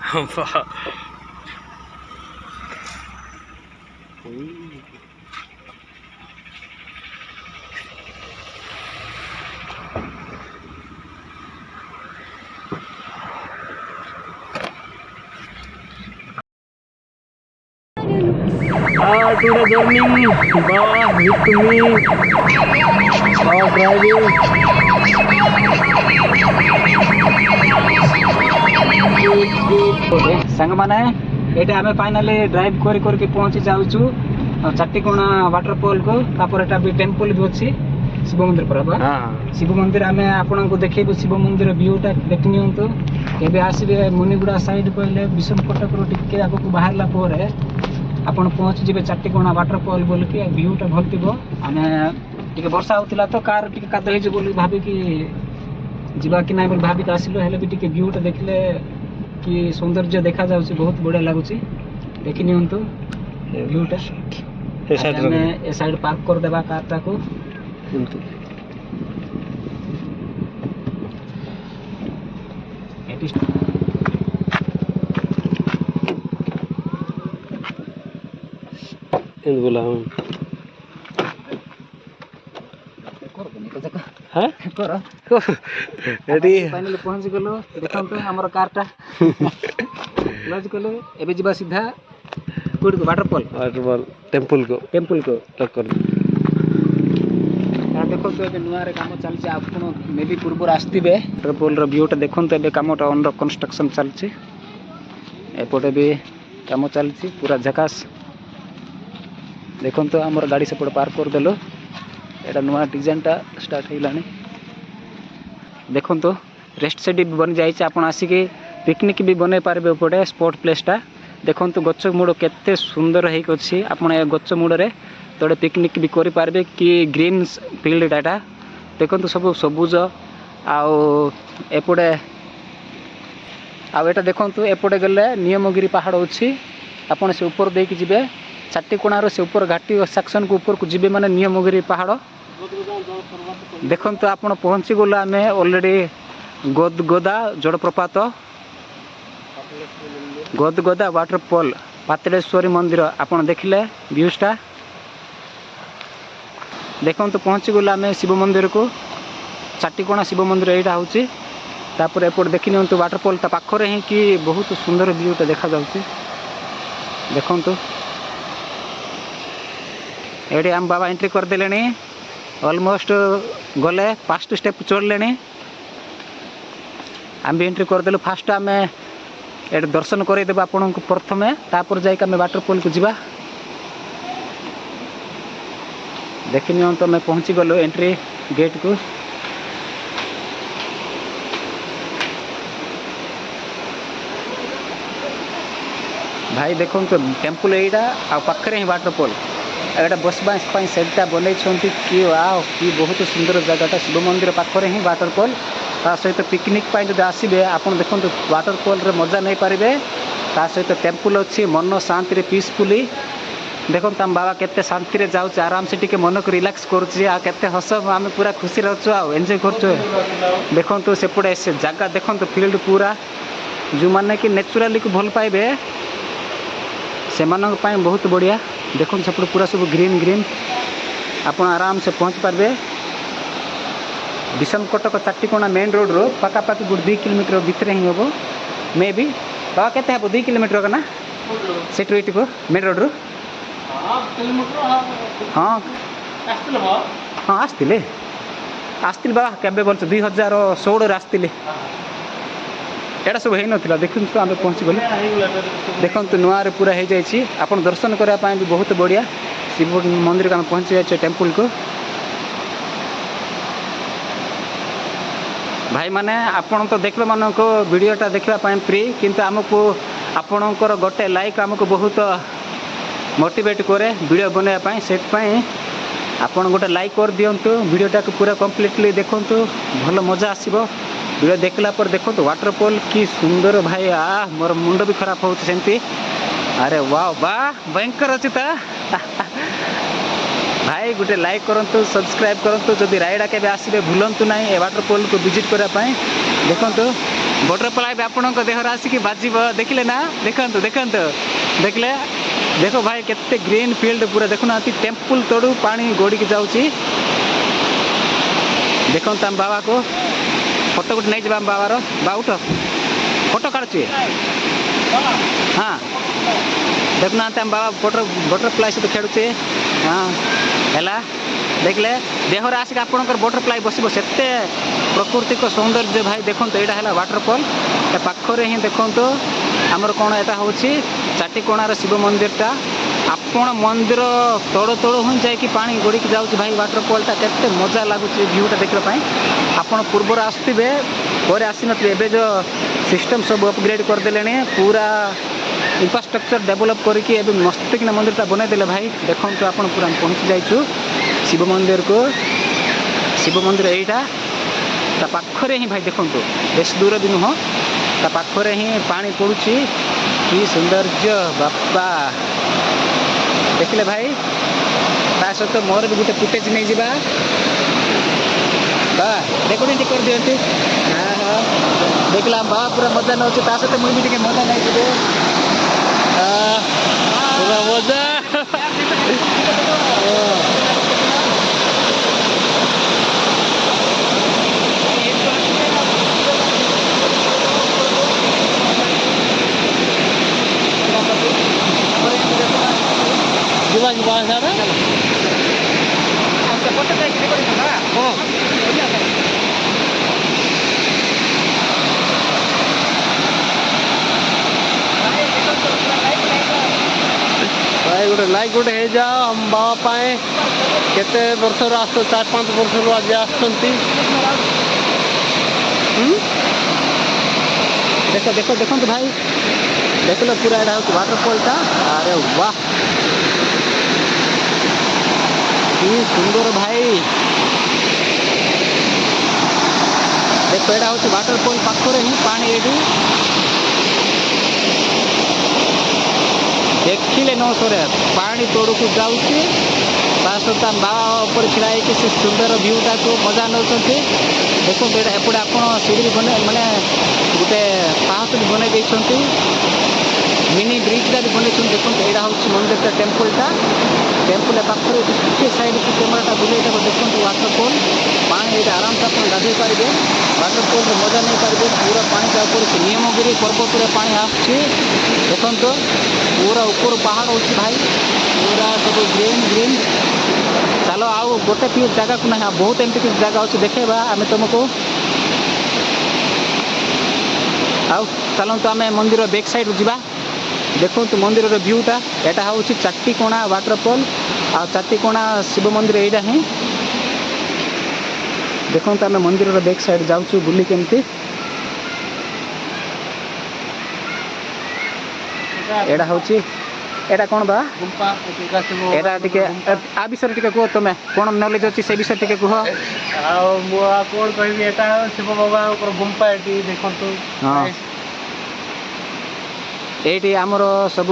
Today journey, Baba with me, Baba driving. सांग माने ये आम फाइनाली ड्राइव कर पहुंची जाऊँ चाटीकोणा वाटरफॉल को तापर एटा भी टेम्पल भी अच्छी शिव मंदिर पर शिव मंदिर आम आपन को देखेबू शिव मंदिर व्यूटा देखि नियंतु केबे आसीबे मुनिगुड़ा साइड कहले विषम कटक रो टिके आगो को बाहरला पोरे आपन पहुंच जिबे चाटीकोणा वाटरफॉल बोल के व्यूटा भल थिबो आमे टिके वर्षा होतिला तो कार टिके कादो हे जे बोल भाबी कि जीवा कि नाइ बोल भाबी त आसिलो हेले भी टिके व्यूटा देखले कि सौंदर्य देखा जाउछि बहुत बढ़िया लागुछि देखि नियंतु व्यूटा ए साइड पार्क कर देबा कारटा को एंड बोला हम हां कर रेडी फाइनली पहुंच गेलो देखंतु हमर कारटा लॉज गेलो एबे जिबा सीधा कोड को वाटरफॉल टेम्पल को टक्कर देखो तो ए नुआ रे काम चलछि आपन मे भी पूर्व आस्तिबे वाटरफॉल रो व्यूटा देखंतु एबे कामटा अंडर कंस्ट्रक्शन चलछि एपटे भी काम चलछि पूरा झकास देखंतु हमर गाड़ी से पड़ पार्क कर देलो एटा नुआ डिजाइनटा स्टार्ट हेलानी देखंतु रेस्ट सेट भी बन जाइछ आपन आसी के पिकनिक भी बने पारबे उपटे स्पॉट प्लेसटा देखंतु गच्छ मुड़ केते सुंदर हेक अछि आपन ए गच्छ मुड़ रे तोड़े पिकनिक भी करि पारबे कि ग्रीन फील्ड डाटा देखंतु सब सबुज आउ एपटे एटा देखंतु एपटे गले नियमगिरी पहाड़ अछि आपन से ऊपर देकी जिबे चाटीकोणा रो से ऊपर घाटी सेक्शन को ऊपर को जिबे माने नियमगिरी पहाड़ देखंतु आपन पहुंची गला आमे ऑलरेडी गोदगोदा जलप्रपात गोदगोदा वाटरफॉल पातळेश्वरी मंदिर आपन देखले व्यूटा देखंतु पहुंची गला आमे शिव मंदिर को चाटीकोणा शिव मंदिर एटा होची तापर एपट देखि नियंतु वाटरफॉल ता पाखरे ही कि बहुत सुंदर व्यूटा देखा जाउची देखंतु एडी हम बाबा एंट्री कर देलेनी ऑलमोस्ट गले फास्ट स्टेप चढ़ले आम भी एंट्री करदेलु फास्ट आम ये दर्शन करदेव आपण को प्रथमे तापर जाइक आम वाटरफॉल को जीवा देखि नियंतु आम पहुँची गलु एंट्री गेट को भाई देखो तो टेम्पल एटा आ पाखरे ही वाटरफॉल एटा बसबा सेटा बनै छंती कि वाओ कि बहुत सुंदर जगहटा शिव मंदिर पाखरे ही वाटरफॉल ता सहित पिकनिक पाई जदि आसीबे आपन देखंतु वाटरफॉल रे मजा नै पारिबे ता सहित टेम्पल अछि मन शांति रे पीसफुली देखो तम बाबा केते शांति रे जाउ आराम से टिके मन को रिलैक्स करछि आ केते हस आमे पूरा खुशी रहछु आ एन्जॉय करछु देखंतु सेपटे से जगह देखंतु फील्ड पूरा जो माने कि नेचुरली को भल पाइबे से मानक पाई बहुत बढ़िया देखो सेपटे पूरा सब ग्रीन ग्रीन आप आराम से पहुँच पारे विषम कटक चाटीकोणा मेन रोड रो पाखापाखि गोटे 2 किलोमीटर भितर ही हम मे भी बाबा केते हे 2 किलोमीटर का ना सेठ ये को मेन रोड रो हाँ हाँ आसते आसती बाबा केबे बोल 2016 आसती एटा सब होता देखु तो आम पहुँची गलु देखु नुआ पूरा हो जाए आपन दर्शन करने भी बहुत बढ़िया शिव मंदिर को आम पहुँची जाए टेम्पल को भाई माने आपन तो देखबे मान को वीडियोटा देखापी फ्री किंतु आमको आपणकर गोटे लाइक आमको बहुत मोटिवेट करे वीडियो बनवाई से आपन गोटे लाइक कर दिंतु वीडियोटा को पूरा कम्प्लीटली देखु भल मजा आसो वीडियो देखला पर देखो वाटरफॉल की सुंदर भाई मोर मुंड भी खराब हो सेमती अरे वाह वाह भयंकर अच्छी भाई गोटे लाइक करंतु सब्सक्राइब करंतु जदि रायडा के आसबे भूलंतु ना ए वाटरफॉल को विजिट करने देखो बटरफ्लाई भी आपण देहर आसिक बाजब देखिले ना देखंतु देखंतु देखले देखो भाई केते ग्रीन फील्ड पूरा देखुना टेम्पल तड़ू पानी गोड़ी की जाऊँगी देखो आम बाबा को फोटो गोटे नहीं जाम बाबार बा उठ फोटो काढ़ुचे हाँ देखुना आम बाबा बटरफ्लाई सहित खेलुचे हाँ है देखले देहर आसिक आपंकर बटरफ्लाई बस से प्राकृतिक सौंदर्य भाई देखो यहाँ है वाटरफॉल ए पाखरे ही देखो आमर कौन एटा हूँ चाटीकोणार शिव मंदिरटा आपण मंदिर तड़ तड़ ही जाकि पानी गोड़ी की जाऊँगी भाई वाटरफॉलटा केते मजा लगुच भ्यूटा देखापी आपड़ पूर्वर आसवे पर आसी नए जो सिस्टम सब अपग्रेड करदे पूरा इंफ्रास्ट्रक्चर डेवलप करके मस्त किना मंदिरटा बनईदे भाई देखो आप पूरा पहुँची जाइछु शिव मंदिर को शिव मंदिर यहीटा ता पाखरे ही भाई देखो बेस दूर भी नुह ता पाखरे ही पानी पड़ुची कि सौंदर्य बापा देखले भाई ता सहित मोर भी गोटे फुटेज नहीं जावा बा देखो कर दिखती हाँ हाँ देखला बा पूरा मजा नौ सहित मुझे भी मजा नहीं जी पूरा मजा ଯିବା ଯିବା ସାରା भाई गोटे लाइक गोटे हो जाओ हम बाबा पाए केते वर्ष आस 4-5 वर्ष आज आसुँच देखो देखो देखो भाई देख लो पूरा यहाँ हूँ वाटरफॉलटा अरे वाह कि सुंदर भाई देखो यहाँ हूँ वाटरफॉल पाखरे ही पानी ये देखिले न सरे पानी तोड़ को जाऊँगी सहित बाबा छिड़ा से सुंदर भ्यूटा को मजा नौ देखो एपटे आप सीढ़ी बने माने गोटे पाहच भी बनई देती मिनी ब्रिजटा भी बनई देखो यहाँ हूँ मंदिर टेम्पलटा टेम्पल पाखे टे साइड को कैमेराटा बुले देखो वाटरफॉल पानी ये आराम से आप गाधे पारे वाटरफॉल मजा नहीं पारे पूरा पानी का ऊपर नियमगिरी पर्वत पानी आसुच्छी देखो पूरा ऊपर पहाड़ हो भाई पूरा सब ग्रीन ग्रीन चलो आउ गोटे पी जगह को ना बहुत एमती किसी जगह अच्छे देखेबा आम तुमको आउ चलतु आम मंदिर बैक साइड जावा देखो मंदिर भ्यूटा यहाँ हूँ चाटीकोणा वाटरफॉल आ चाटीकोणा शिव मंदिर यहाँ ही देखो आम मंदिर बैक साइड जाऊँ बुली केमती यहाँ हूँ एटा कौन बा एटा टिके आ विषय टिके कह तुम कौन नॉलेज अच्छी से विषय टिके कह कौन कह शिव बाबा गुंफा ये देखो हाँ ये आमर सब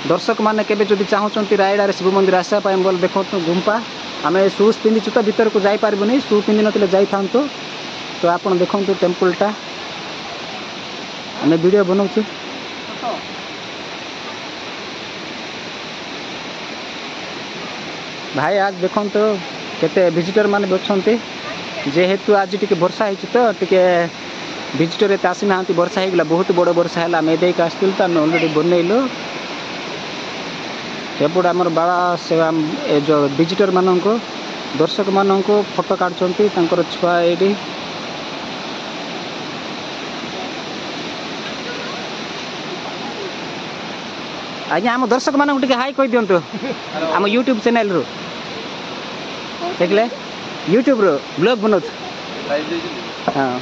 दर्शक मैंने केबे जदि चाहूँगी रायगड़ा शिव मंदिर आसापी बोल देखो गुंफा आम शूज पिंधिचु तो भीतर को जापारबुनि शू पिंधि नथिले जाई थांतु तो आप देखो टेम्पलटा आम वीडियो बनाऊँ भाई आज देखो तो केते विजिटर माने अच्छा जेहेतु आज टी वर्षा हो टे विजिटर एत आसी ना वर्षा होगा बहुत बड़ वर्षा है आम एदेक आसलु तो आम अलरेडी बनइलु एपटे आमर बाबा से जो विजिटर मान दर्शक मान फोटो काढ़ुंट छुआ ये आज्ञा आम दर्शक मान हाई कह दिंतु आम यूट्यूब चैनल रू देखले यूट्यूब रो ब्लॉग बनाऊ हाँ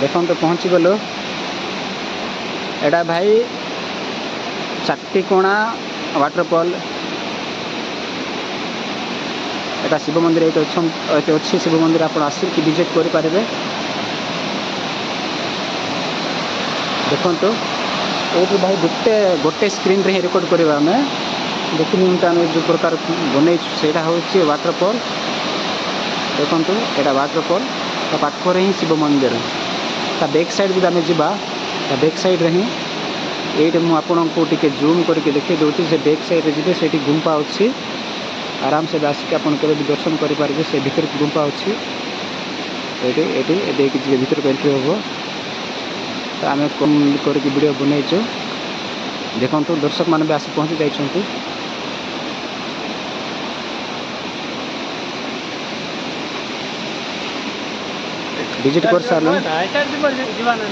देखो तो पहुँची गलु एटा भाई चाटीकोणा वाटरफॉल एटा शिव मंदिर ये अच्छी शिव मंदिर आप आसिक विजिट करें ଦେଖନ୍ତୁ ଏଇଠି ଭାଇ ଗୋଟେ ସ୍କ୍ରିନ୍ରେ ହିଁ ରେକର୍ଡ଼ କରିବା ଆମେ ଦେଖି ନିଅନ୍ତୁ ଆମେ ଯେଉଁ ପ୍ରକାର ବନେଇଛୁ ସେଇଟା ହେଉଛି ୱାଟରଫଲ୍। ଦେଖନ୍ତୁ ଏଇଟା ୱାଟରଫଲ୍ ତା ପାଖରେ ହିଁ ଶିବ ମନ୍ଦିର। ତା ବ୍ୟାକ୍ ସାଇଡ଼୍ ଯଦି ଆମେ ଯିବା ତା ବ୍ୟାକ୍ ସାଇଡ଼୍ରେ ହିଁ ଏଇଠି ମୁଁ ଆପଣଙ୍କୁ ଟିକେ ଜୁମ୍ କରିକି ଦେଖାଇ ଦେଉଛି। ସେ ବ୍ୟାକ୍ ସାଇଡ଼୍ରେ ଯିବେ ସେଇଠି ଗୁମ୍ଫା ଅଛି। ଆରାମସେ ଆସିକି ଆପଣ କେବେ ବି ଦର୍ଶନ କରିପାରିବେ। ସେ ଭିତରକୁ ଗୁମ୍ଫା ଅଛି। ଏଇଠି ଦେଇକି ଯିବେ ଭିତରକୁ ଏଣ୍ଟ୍ରି ହେବ। ତ ଆମେ କମ୍ କରିକି ଭିଡ଼ିଓ ବନେଇଛୁ। ଦେଖନ୍ତୁ ଦର୍ଶକମାନେ ବି ଆସି ପହଞ୍ଚି ଯାଇଛନ୍ତି। ଭିଜିଟ୍ କରିସାରିଲୁଣି।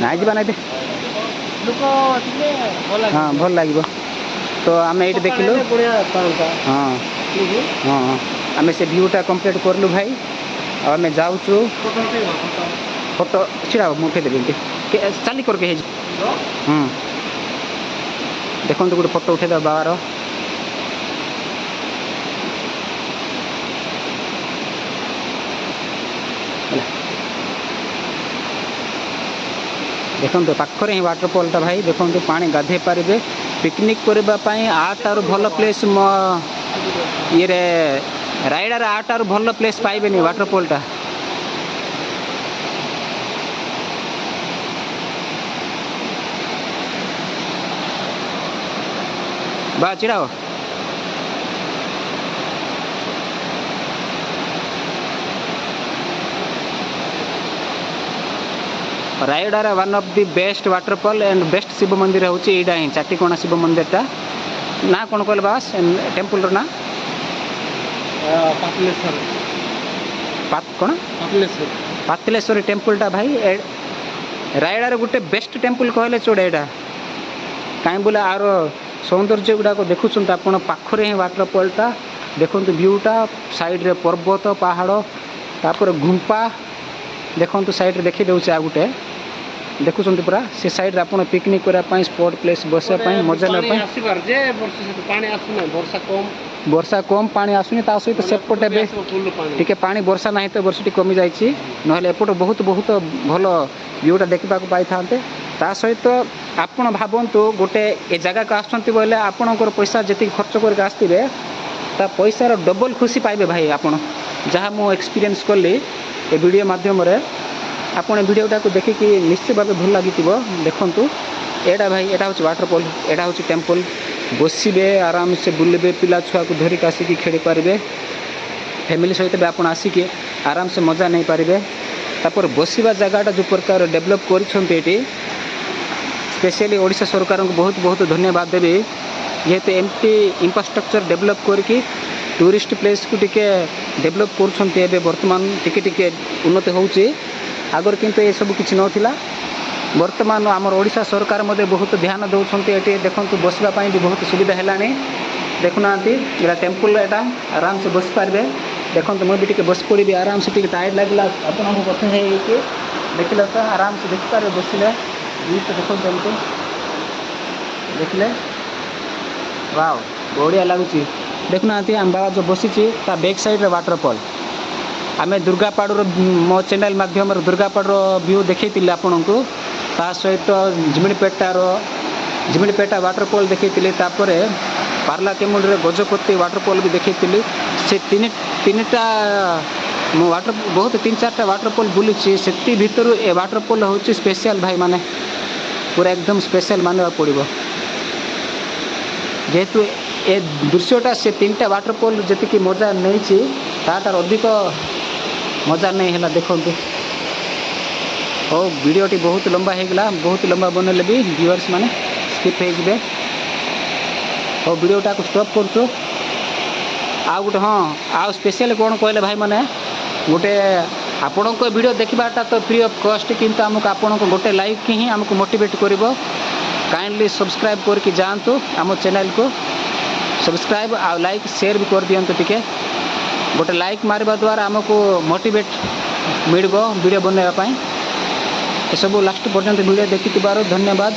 ନାଇଁ ଯିବା ନାଇଁ ହଁ ଭଲ ଲାଗିବ। ତ ଆମେ ଏଇଠି ଦେଖିଲୁ। ହଁ ହଁ ଆମେ ସେ ଭିୟୁଟା କମ୍ପ୍ଲିଟ୍ କରିଲୁ ଭାଇ। ଆଉ ଆମେ ଯାଉଛୁ ଫଟୋ ଛିଡ଼ା ମୁଁ ଉଠେଇଦେବି ଏମିତି ଚାଲି କରିକି ହେଇଯିବ। ଦେଖନ୍ତୁ ଗୋଟେ ଫଟୋ ଉଠେଇଦେବା ବାବାର। ଦେଖନ୍ତୁ ପାଖରେ ହିଁ ୱାଟରଫଲ୍ଟା ଭାଇ। ଦେଖନ୍ତୁ ପାଣି ଗାଧେଇ ପାରିବେ। ପିକନିକ୍ କରିବା ପାଇଁ ଆଠାରୁ ଭଲ ପ୍ଲେସ୍ ଇଏରେ ରାୟଗଡ଼ାରେ ଆଠାରୁ ଭଲ ପ୍ଲେସ୍ ପାଇବେନି ୱାଟରଫଲ୍ଟା। ବା ଛିଡ଼ା ହୁଅ। ରାୟଗଡ଼ାର one of the best waterfall and best Shiva ମନ୍ଦିର ହେଉଛି ଏଇଟା ହିଁ ଚାଟିକଣା ଶିବ ମନ୍ଦିରଟା। ନା କ'ଣ କହିଲେ ବାସ୍ ଟେମ୍ପୁଲ୍ର ନା କ'ଣ ପାତଲେଶ୍ୱରୀ ଟେମ୍ପୁଲ୍ଟା ଭାଇ। ରାୟଗଡ଼ାର ଗୋଟେ ବେଷ୍ଟ ଟେମ୍ପୁଲ୍ କହିଲେ ଚଳେ ଏଇଟା। କାହିଁ ବୋଲେ ଆର ସୌନ୍ଦର୍ଯ୍ୟ ଗୁଡ଼ାକ ଦେଖୁଛନ୍ତି ଆପଣ। ପାଖରେ ହିଁ ୱାଟରଫଲ୍ଟା। ଦେଖନ୍ତୁ ଭିୟୁଟା ସାଇଡ଼୍ରେ ପର୍ବତ ପାହାଡ଼ ତାପରେ ଗୁମ୍ଫା। ଦେଖନ୍ତୁ ସାଇଡ଼୍ରେ ଦେଖି ଦେଉଛି ଆଉ ଗୋଟେ ଦେଖୁଛନ୍ତି ପୁରା ସେ ସାଇଡ଼୍ରେ ଆପଣ ପିକନିକ୍ କରିବା ପାଇଁ ସ୍ପଟ୍ ପ୍ଲେସ୍ ବସିବା ପାଇଁ ମଜା ନେବା ପାଇଁ। ବର୍ଷା କମ୍ ପାଣି ଆସୁନି। ତା ସହିତ ସେପଟେ ଏବେ ଟିକେ ପାଣି ବର୍ଷା ନାହିଁ ତ ବର୍ଷା ଟିକେ କମିଯାଇଛି। ନହେଲେ ଏପଟେ ବହୁତ ଭଲ ଭିୟୁଟା ଦେଖିବାକୁ ପାଇଥାନ୍ତେ। ତା ସହିତ ଆପଣ ଭାବନ୍ତୁ ଗୋଟେ ଏ ଜାଗାକୁ ଆସୁଛନ୍ତି ବୋଇଲେ ଆପଣଙ୍କର ପଇସା ଯେତିକି ଖର୍ଚ୍ଚ କରିକି ଆସିଥିବେ ତା ପଇସାର ଡବଲ୍ ଖୁସି ପାଇବେ ଭାଇ ଆପଣ। ଯାହା ମୁଁ ଏକ୍ସପିରିଏନ୍ସ କଲି ଏ ଭିଡ଼ିଓ ମାଧ୍ୟମରେ। ଆପଣ ଭିଡ଼ିଓଟାକୁ ଦେଖିକି ନିଶ୍ଚିତ ଭାବେ ଭଲ ଲାଗିଥିବ। ଦେଖନ୍ତୁ ଏଇଟା ଭାଇ ଏଇଟା ହେଉଛି ୱାଟରଫଲ୍। ଏଇଟା ହେଉଛି ଟେମ୍ପଲ୍। ବସିବେ ଆରାମସେ ବୁଲିବେ ପିଲା ଛୁଆକୁ ଧରିକି ଆସିକି ଖେଳି ପାରିବେ। ଫ୍ୟାମିଲି ସହିତ ବି ଆପଣ ଆସିକି ଆରାମସେ ମଜା ନେଇପାରିବେ। ତାପରେ ବସିବା ଜାଗାଟା ଯେଉଁ ପ୍ରକାର ଡେଭଲପ୍ କରିଛନ୍ତି ଏଠି ସ୍ପେଶିଆଲି ଓଡ଼ିଶା ସରକାରଙ୍କୁ ବହୁତ ଧନ୍ୟବାଦ ଦେବି। ଯେହେତୁ ଏମିତି ଇନଫ୍ରାଷ୍ଟ୍ରକ୍ଚର ଡେଭଲପ୍ କରିକି ଟୁରିଷ୍ଟ ପ୍ଲେସ୍କୁ ଟିକେ ଡେଭଲପ୍ କରୁଛନ୍ତି। ଏବେ ବର୍ତ୍ତମାନ ଟିକେ ଉନ୍ନତି ହେଉଛି। ଆଗରୁ କିନ୍ତୁ ଏସବୁ କିଛି ନଥିଲା। ବର୍ତ୍ତମାନ ଆମର ଓଡ଼ିଶା ସରକାର ମଧ୍ୟ ବହୁତ ଧ୍ୟାନ ଦେଉଛନ୍ତି। ଏଠି ଦେଖନ୍ତୁ ବସିବା ପାଇଁ ବି ବହୁତ ସୁବିଧା ହେଲାଣି। ଦେଖୁନାହାନ୍ତି ଏଇଟା ଟେମ୍ପୁଲ୍। ଏଇଟା ଆରାମସେ ବସିପାରିବେ। ଦେଖନ୍ତୁ ମୁଁ ବି ଟିକେ ବସି ପଡ଼ିବି ଆରାମସେ। ଟିକେ ଟାୟାର୍ଡ଼ ଲାଗିଲା ଆପଣଙ୍କୁ କଥା ହେଇକି ଦେଖିଲେ ତ ଆରାମସେ ଦେଖିପାରିବେ ବସିଲେ। ଜିନିଷ ଦେଖନ୍ତୁ ଏମିତି ଦେଖିଲେ ୱାଓ ବଢ଼ିଆ ଲାଗୁଛି। ଦେଖୁନାହାନ୍ତି ଆମ ବାବା ଯେଉଁ ବସିଛି ତା ବ୍ୟାକ୍ ସାଇଡ଼୍ରେ ୱାଟରଫଲ୍। ଆମେ ଦୁର୍ଗାପାଡ଼ର ମୋ ଚ୍ୟାନେଲ୍ ମାଧ୍ୟମରେ ଦୁର୍ଗାପାଡ଼ର ଭିୟୁ ଦେଖାଇଥିଲି ଆପଣଙ୍କୁ। ତା ସହିତ ଝିମିଳିପେଟା ୱାଟରଫଲ୍ ଦେଖାଇଥିଲି। ତାପରେ ପାର୍ଲାକେମୁଣ୍ଡରେ ଗଜପତି ୱାଟରଫଲ୍ ବି ଦେଖାଇଥିଲି। ସେ ତିନିଟା ମୁଁ ବହୁତ 3-4ଟା ୱାଟରଫଲ୍ ବୁଲିଛି। ସେଥି ଭିତରୁ ଏ ୱାଟରଫଲ୍ ହେଉଛି ସ୍ପେଶିଆଲ୍ ଭାଇ। ମାନେ ପୁରା ଏକଦମ ସ୍ପେଶିଆଲ୍ ମାନିବାକୁ ପଡ଼ିବ। ଯେହେତୁ ଏ ଦୃଶ୍ୟଟା ସେ 3ଟା ୱାଟରଫଲ୍ ଯେତିକି ମଜା ନେଇଛି ତାଠାରୁ ଅଧିକ ମଜା ନେଇ ହେଲା। ଦେଖନ୍ତୁ ହଉ ଭିଡ଼ିଓଟି ବହୁତ ଲମ୍ବା ହେଇଗଲା। ବହୁତ ଲମ୍ବା ବନେଇଲେ ବି ଭିଉଅର୍ସ ମାନେ ସ୍କିପ୍ ହେଇଯିବେ। ହଉ ଭିଡ଼ିଓଟାକୁ ଷ୍ଟପ୍ କରୁଛୁ। ଆଉ ଗୋଟେ ଆଉ ସ୍ପେଶିଆଲି କ'ଣ କହିଲେ ଭାଇ ମାନେ ଗୋଟେ ଆପଣଙ୍କ ଭିଡ଼ିଓ ଦେଖିବାଟା ତ ଫ୍ରି ଅଫ୍ କଷ୍ଟ। କିନ୍ତୁ ଆମକୁ ଆପଣଙ୍କ ଗୋଟେ ଲାଇକ୍ ହିଁ ଆମକୁ ମୋଟିଭେଟ୍ କରିବ। କାଇଣ୍ଡଲି ସବସ୍କ୍ରାଇବ୍ କରିକି ଯାଆନ୍ତୁ ଆମ ଚ୍ୟାନେଲ୍କୁ। ସବସ୍କ୍ରାଇବ୍ ଆଉ ଲାଇକ୍ ସେୟାର ବି କରିଦିଅନ୍ତୁ। ଟିକେ ଗୋଟେ ଲାଇକ୍ ମାରିବା ଦ୍ୱାରା ଆମକୁ ମୋଟିଭେଟ୍ ମିଳିବ ଭିଡ଼ିଓ ବନେଇବା ପାଇଁ। ଏସବୁ ଲାଷ୍ଟ ପର୍ଯ୍ୟନ୍ତ ଭିଡ଼ିଓ ଦେଖିଥିବାରୁ ଧନ୍ୟବାଦ।